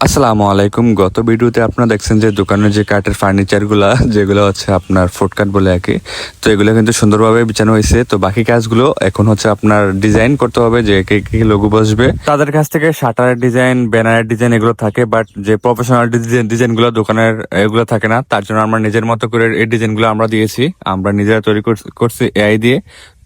আসসালামু আলাইকুম। গত ভিডিওতে আপনারা দেখছেন যে দোকানের যে কাঠের ফার্নিচারগুলা যেগুলো হচ্ছে আপনার ফুটকাট বলে আর কি, তো এগুলো কিন্তু সুন্দরভাবে বিছানো হয়েছে। তো বাকি কাজগুলো এখন হচ্ছে আপনার ডিজাইন করতে হবে, যে কে কি লোগো বসবে। তাদের কাছ থেকে শাটারের ডিজাইন, ব্যানারের ডিজাইন এগুলো থাকে, বাট যে প্রফেশনাল ডিজাইনগুলো দোকানের এগুলো থাকে না। তার জন্য আমরা নিজের মতো করে এই ডিজাইনগুলো আমরা দিয়েছি, আমরা নিজেরা তৈরি করছি এআই দিয়ে।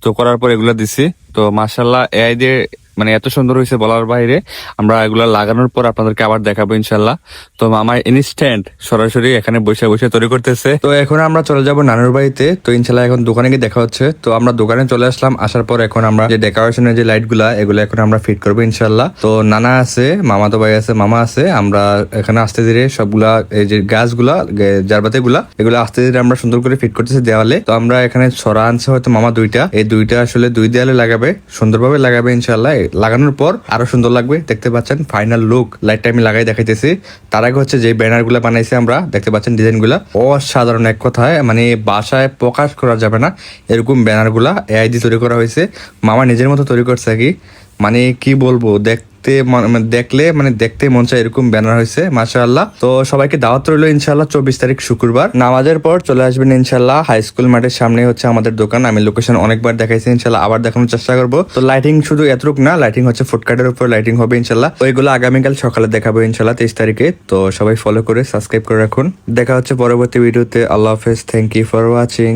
তো করার পর এগুলো দিছি। তো মাশাআল্লাহ এআই দিয়ে মানে এত সুন্দর হয়েছে বলার বাইরে। আমরা এগুলো লাগানোর পর আপনাদেরকে আবার দেখাবো ইনশাল্লাহ। তো মামা ইনস্ট্যান্ট সরাসরি এখানে বসে বসে তৈরি করতেছে। তো এখন আমরা চলে যাব নানুর বাড়িতে। তো ইনশাল্লাহ এখন দোকানে গিয়ে দেখা হচ্ছে। তো আমরা দোকানে চলে আসলাম, আসার পর এখন আমরা যে ডেকোরেশনের যে লাইট গুলা এগুলো এখন আমরা ফিট করবো ইনশাল্লাহ। তো নানা আছে, মামা তো ভাই আছে, মামা আছে। আমরা এখানে আস্তে ধীরে সবগুলা এই যে গাছগুলা জারবাতি গুলা এগুলো আস্তে ধীরে আমরা সুন্দর করে ফিট করতেছি দেওয়ালে। তো আমরা এখানে ছড়া আনছে হয়তো মামা দুইটা, এই দুইটা আসলে দুই দেয়ালে লাগাবে, সুন্দরভাবে লাগাবে ইনশাল্লাহ। লাগানোর পর আরো সুন্দর লাগবে, দেখতে পাচ্ছেন ফাইনাল লুক। লাইটটা আমি লাগাই দেখাইতেছি। তার আগে হচ্ছে যে ব্যানার গুলা বানাইছি আমরা, দেখতে পাচ্ছেন ডিজাইন গুলা অসাধারণ, এক কথায় মানে বাসায় প্রকাশ করা যাবে না এরকম ব্যানার গুলা এআই দিয়ে তৈরি করা হয়েছে। মামা নিজের মতো তৈরি করছে কি, মানে কি বলবো, দেখলে মানে দেখতে মন চায় এরকম ব্যানার হয়েছে মাশাআল্লাহ। তো সবাইকে দাওয়াত রইলো ইনশাআল্লাহ 24 তারিখ শুক্রবার নামাজের পর চলে আসবেন ইনশাআল্লাহ। হাই স্কুল মাঠের সামনে হচ্ছে আমাদের দোকান। আমি লোকেশন অনেকবার দেখাইছি, ইনশাআল্লাহ আবার দেখানোর চেষ্টা করবো। তো লাইটিং শুধু এতটুক না, লাইটিং হচ্ছে ফুটকাটের উপর লাইটিং হবে ইনশাআল্লাহ। ওইগুলো আগামীকাল সকালে দেখাবো ইনশাআল্লাহ 23 তারিখে। তো সবাই ফলো করে সাবস্ক্রাইব করে রাখুন। দেখা হচ্ছে পরবর্তী ভিডিওতে। আল্লাহ হাফেজ, থ্যাংক ইউ ফর ওয়াচিং।